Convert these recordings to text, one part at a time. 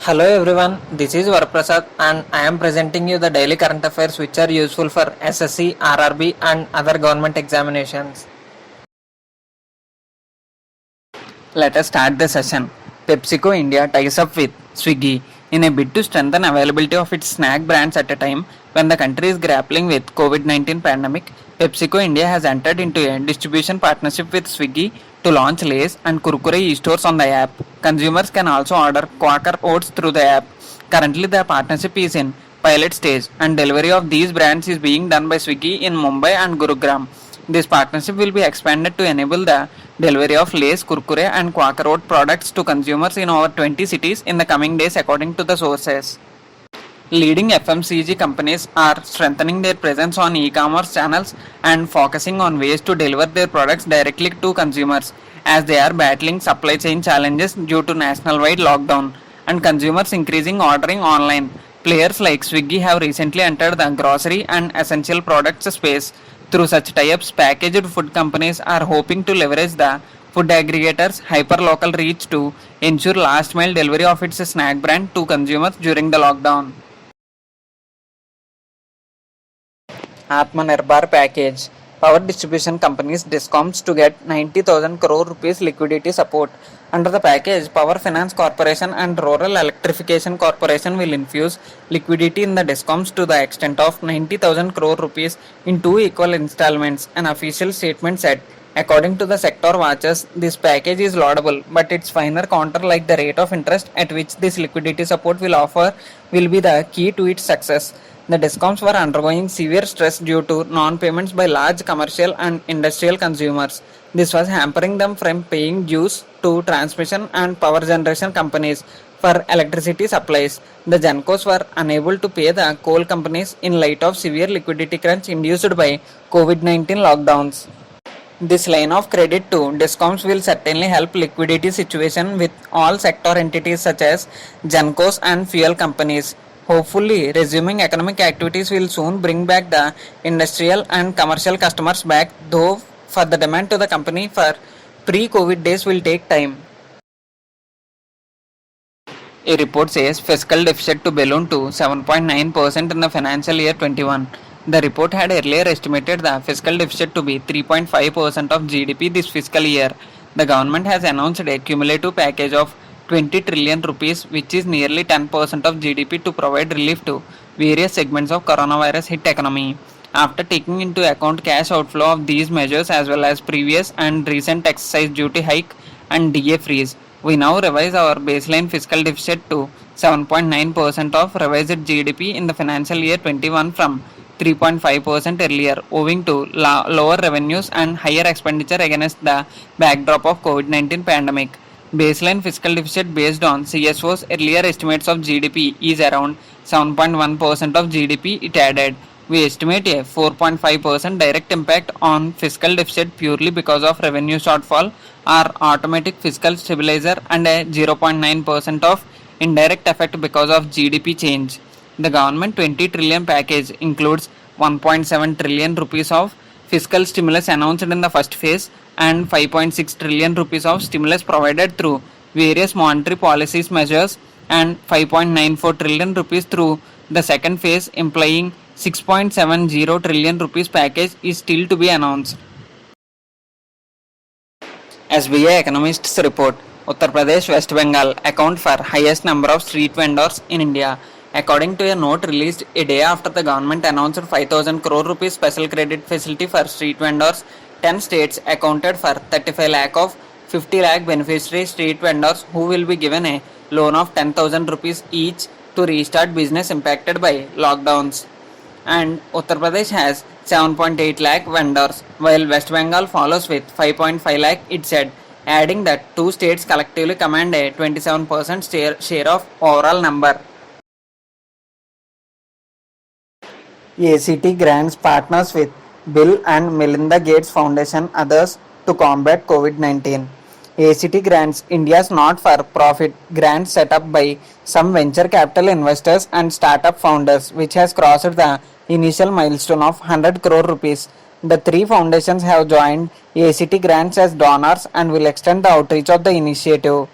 Hello everyone, this is Varaprasad and I am presenting you the daily current affairs which are useful for SSC, RRB and other government examinations. Let us start the session. PepsiCo India ties up with Swiggy in a bid to strengthen availability of its snack brands at a time when the country is grappling with COVID-19 pandemic. PepsiCo India has entered into a distribution partnership with Swiggy to launch Lay's and Kurkure e-stores on the app. Consumers can also order Quaker Oats through the app. Currently, the partnership is in pilot stage and delivery of these brands is being done by Swiggy in Mumbai and Gurugram. This partnership will be expanded to enable the delivery of Lay's, Kurkure and Quaker Oat products to consumers in over 20 cities in the coming days according to the sources. Leading FMCG companies are strengthening their presence on e-commerce channels and focusing on ways to deliver their products directly to consumers as they are battling supply chain challenges due to nationwide lockdown and consumers increasing ordering online. Players like Swiggy have recently entered the grocery and essential products space. Through such tie-ups, packaged food companies are hoping to leverage the food aggregators' hyper-local reach to ensure last-mile delivery of its snack brand to consumers during the lockdown. Atmanirbhar package. Power distribution companies DISCOMs to get 90,000 crore rupees liquidity support. Under the package, Power Finance Corporation and Rural Electrification Corporation will infuse liquidity in the DISCOMs to the extent of 90,000 crore rupees in two equal installments, an official statement said. According to the sector watchers, this package is laudable, but its finer counter like the rate of interest at which this liquidity support will offer will be the key to its success. The DISCOMs were undergoing severe stress due to non-payments by large commercial and industrial consumers. This was hampering them from paying dues to transmission and power generation companies for electricity supplies. The GENCOs were unable to pay the coal companies in light of severe liquidity crunch induced by COVID-19 lockdowns. This line of credit to DISCOMs will certainly help liquidity situation with all sector entities such as GENCOs and fuel companies. Hopefully, resuming economic activities will soon bring back the industrial and commercial customers back, though for the demand to the company for pre-COVID days will take time. A report says fiscal deficit to balloon to 7.9% in the financial year 21. The report had earlier estimated the fiscal deficit to be 3.5% of GDP this fiscal year. The government has announced a cumulative package of 20 trillion rupees, which is nearly 10% of GDP, to provide relief to various segments of coronavirus hit economy. After taking into account cash outflow of these measures as well as previous and recent excise duty hike and DA freeze, we now revise our baseline fiscal deficit to 7.9% of revised GDP in the financial year 21 from 3.5% earlier, owing to lower revenues and higher expenditure against the backdrop of COVID-19 pandemic. Baseline fiscal deficit based on CSO's earlier estimates of GDP is around 7.1% of GDP, it added. We estimate a 4.5% direct impact on fiscal deficit purely because of revenue shortfall or automatic fiscal stabilizer and a 0.9% of indirect effect because of GDP change. The government 20 trillion package includes 1.7 trillion rupees of fiscal stimulus announced in the first phase and 5.6 trillion rupees of stimulus provided through various monetary policies measures and 5.94 trillion rupees through the second phase, implying 6.70 trillion rupees package is still to be announced. SBI economists report Uttar Pradesh, West Bengal account for highest number of street vendors in India. According to a note released a day after the government announced 5,000 crore rupees special credit facility for street vendors, 10 states accounted for 35 lakh of 50 lakh beneficiary street vendors who will be given a loan of 10,000 rupees each to restart business impacted by lockdowns. And Uttar Pradesh has 7.8 lakh vendors, while West Bengal follows with 5.5 lakh, it said, adding that two states collectively command a 27% share of overall number. ACT grants partners with Bill and Melinda Gates Foundation others to combat COVID-19. ACT grants, India's not-for-profit grant set up by some venture capital investors and startup founders, which has crossed the initial milestone of 100 crore rupees. The three foundations have joined ACT grants as donors and will extend the outreach of the initiative.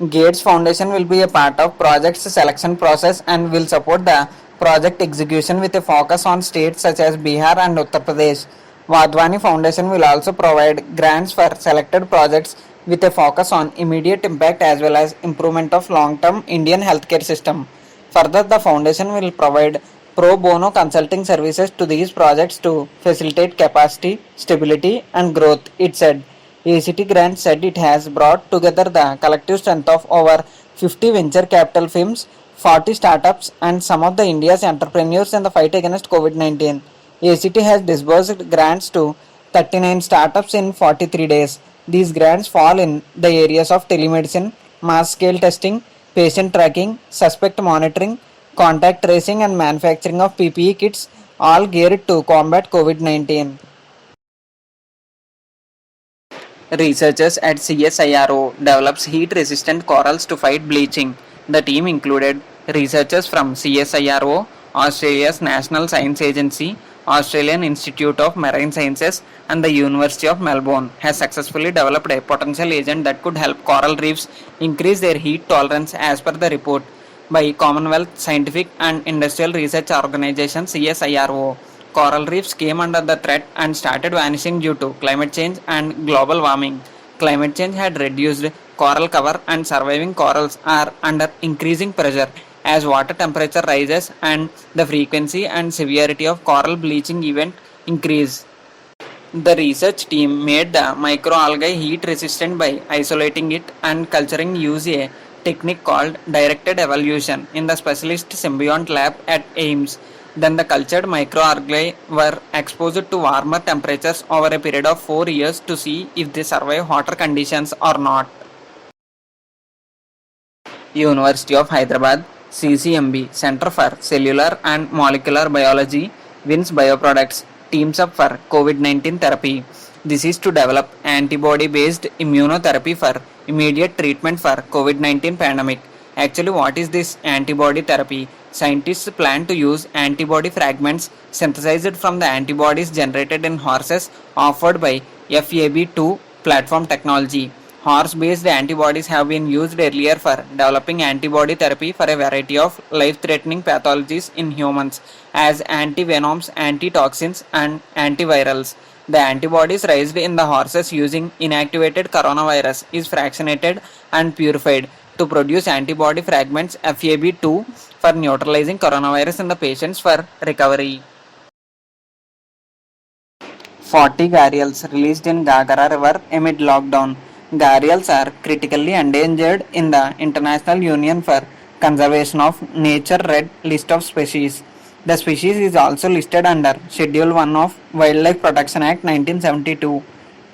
Gates Foundation will be a part of project's selection process and will support the project execution with a focus on states such as Bihar and Uttar Pradesh. Wadhwani Foundation will also provide grants for selected projects with a focus on immediate impact as well as improvement of long-term Indian healthcare system. Further, the foundation will provide pro bono consulting services to these projects to facilitate capacity, stability, and growth, it said. ACT Grant said it has brought together the collective strength of over 50 venture capital firms, 40 startups, and some of the India's entrepreneurs in the fight against COVID-19. ACT has disbursed grants to 39 startups in 43 days. These grants fall in the areas of telemedicine, mass scale testing, patient tracking, suspect monitoring, contact tracing, and manufacturing of PPE kits, all geared to combat COVID-19. Researchers at CSIRO develops heat-resistant corals to fight bleaching. The team included researchers from CSIRO, Australia's National Science Agency, Australian Institute of Marine Sciences, and the University of Melbourne has successfully developed a potential agent that could help coral reefs increase their heat tolerance as per the report by Commonwealth Scientific and Industrial Research Organization CSIRO. Coral reefs came under the threat and started vanishing due to climate change and global warming. Climate change had reduced coral cover and surviving corals are under increasing pressure as water temperature rises and the frequency and severity of coral bleaching event increase. The research team made the microalgae heat resistant by isolating it and culturing using a technique called directed evolution in the specialist symbiont lab at Ames. Then the cultured microalgae were exposed to warmer temperatures over a period of 4 years to see if they survive hotter conditions or not. University of Hyderabad CCMB Center for Cellular and Molecular Biology wins bioproducts teams up for COVID-19 therapy. This is to develop antibody-based immunotherapy for immediate treatment for COVID-19 pandemic. Actually, what is this antibody therapy? Scientists plan to use antibody fragments synthesized from the antibodies generated in horses offered by FAB2 platform technology. Horse-based antibodies have been used earlier for developing antibody therapy for a variety of life-threatening pathologies in humans as antivenoms, antitoxins, and antivirals. The antibodies raised in the horses using inactivated coronavirus is fractionated and purified to produce antibody fragments FAB2 for neutralizing coronavirus in the patients for recovery. 40 gharials released in Gagara River amid lockdown. Gharials are critically endangered in the International Union for Conservation of Nature Red List of Species. The species is also listed under Schedule 1 of Wildlife Protection Act 1972.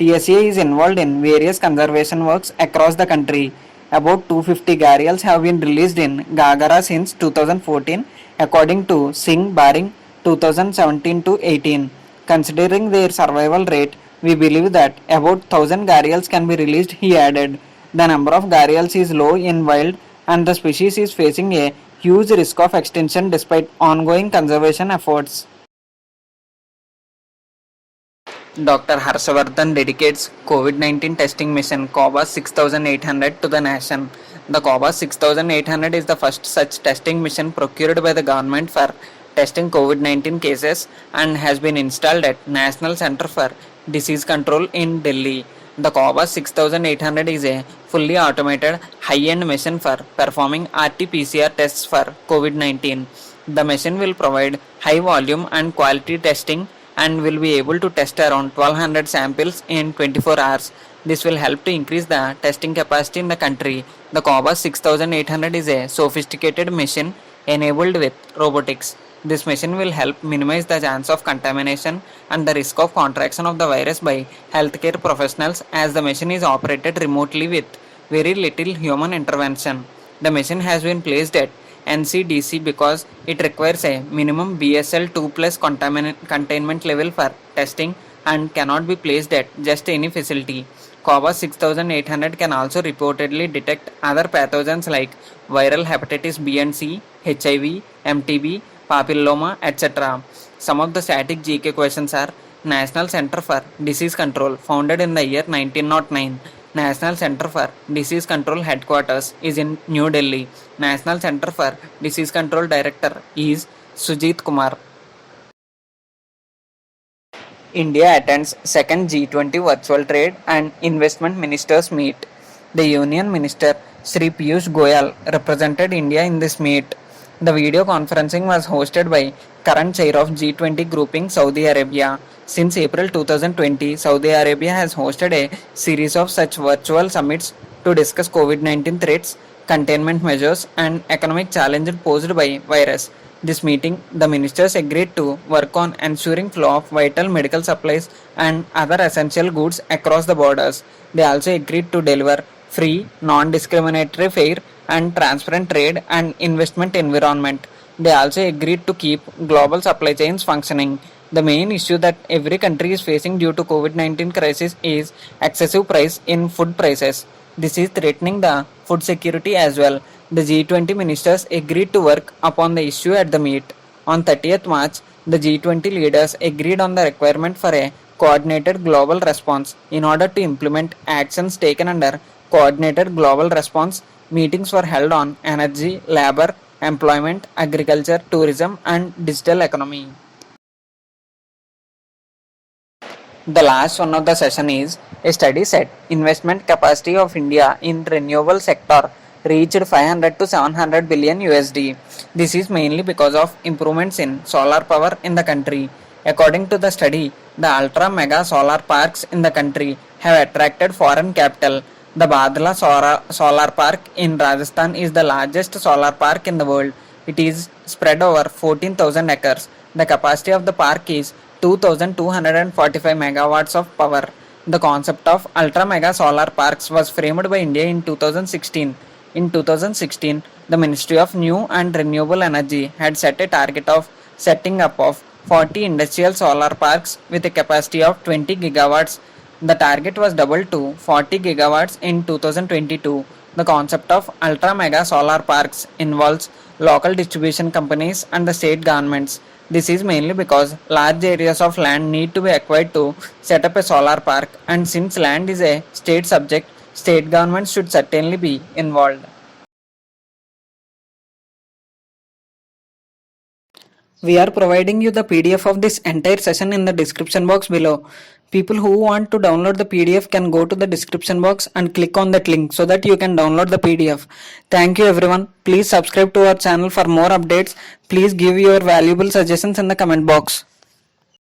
TSA is involved in various conservation works across the country. About 250 gharials have been released in Gagara since 2014 according to Singh Baring 2017 to 18. Considering their survival rate, we believe that about 1000 gharials can be released, he added. The number of gharials is low in wild and the species is facing a huge risk of extinction despite ongoing conservation efforts. Dr. Harshavardhan dedicates COVID-19 testing mission COBAS 6800 to the nation. The COBAS 6800 is the first such testing mission procured by the government for testing COVID-19 cases and has been installed at National Center for Disease Control in Delhi. The COBAS 6800 is a fully automated high-end machine for performing RT-PCR tests for COVID-19. The machine will provide high volume and quality testing and will be able to test around 1200 samples in 24 hours. This will help to increase the testing capacity in the country. The COBAS 6800 is a sophisticated machine enabled with robotics. This machine will help minimize the chance of contamination and the risk of contraction of the virus by healthcare professionals as the machine is operated remotely with very little human intervention. The machine has been placed at NCDC because it requires a minimum BSL-2 plus containment level for testing and cannot be placed at just any facility. COBAS 6800 can also reportedly detect other pathogens like viral hepatitis B and C, HIV, MTB, papilloma, etc. Some of the static GK questions are: National Center for Disease Control, founded in the year 1909. National Center for Disease Control headquarters is in New Delhi. National Center for Disease Control director is Sujit Kumar. India attends second G20 virtual trade and investment ministers meet. The Union Minister Sri Piyush Goyal represented India in this meet. The video conferencing was hosted by current chair of G20 grouping Saudi Arabia. Since April 2020, Saudi Arabia has hosted a series of such virtual summits to discuss COVID-19 threats, containment measures, and economic challenges posed by virus. This meeting, the ministers agreed to work on ensuring flow of vital medical supplies and other essential goods across the borders. They also agreed to deliver free, non-discriminatory, fair, and transparent trade and investment environment. They also agreed to keep global supply chains functioning. The main issue that every country is facing due to COVID-19 crisis is excessive price in food prices. This is threatening the food security as well. The G20 ministers agreed to work upon the issue at the meet. On 30th March, the G20 leaders agreed on the requirement for a coordinated global response. In order to implement actions taken under coordinated global response, meetings were held on energy, labor, employment, agriculture, tourism, and digital economy. The last one of the session is a study set investment capacity of India in renewable sector reached 500 to 700 billion USD. This is mainly because of improvements in solar power in the country. According to the study, the ultra mega solar parks in the country have attracted foreign capital. The Badla Solar Park in Rajasthan is the largest solar park in the world. It is spread over 14,000 acres. The capacity of the park is 2,245 megawatts of power. The concept of ultra mega solar parks was framed by India in 2016. In 2016, the Ministry of New and Renewable Energy had set a target of setting up of 40 industrial solar parks with a capacity of 20 gigawatts. The target was doubled to 40 gigawatts in 2022. The concept of ultra mega solar parks involves local distribution companies and the state governments. This is mainly because large areas of land need to be acquired to set up a solar park, and since land is a state subject, state governments should certainly be involved. We are providing you the PDF of this entire session in the description box below. People who want to download the PDF can go to the description box and click on that link so that you can download the PDF. Thank you everyone. Please subscribe to our channel for more updates. Please give your valuable suggestions in the comment box.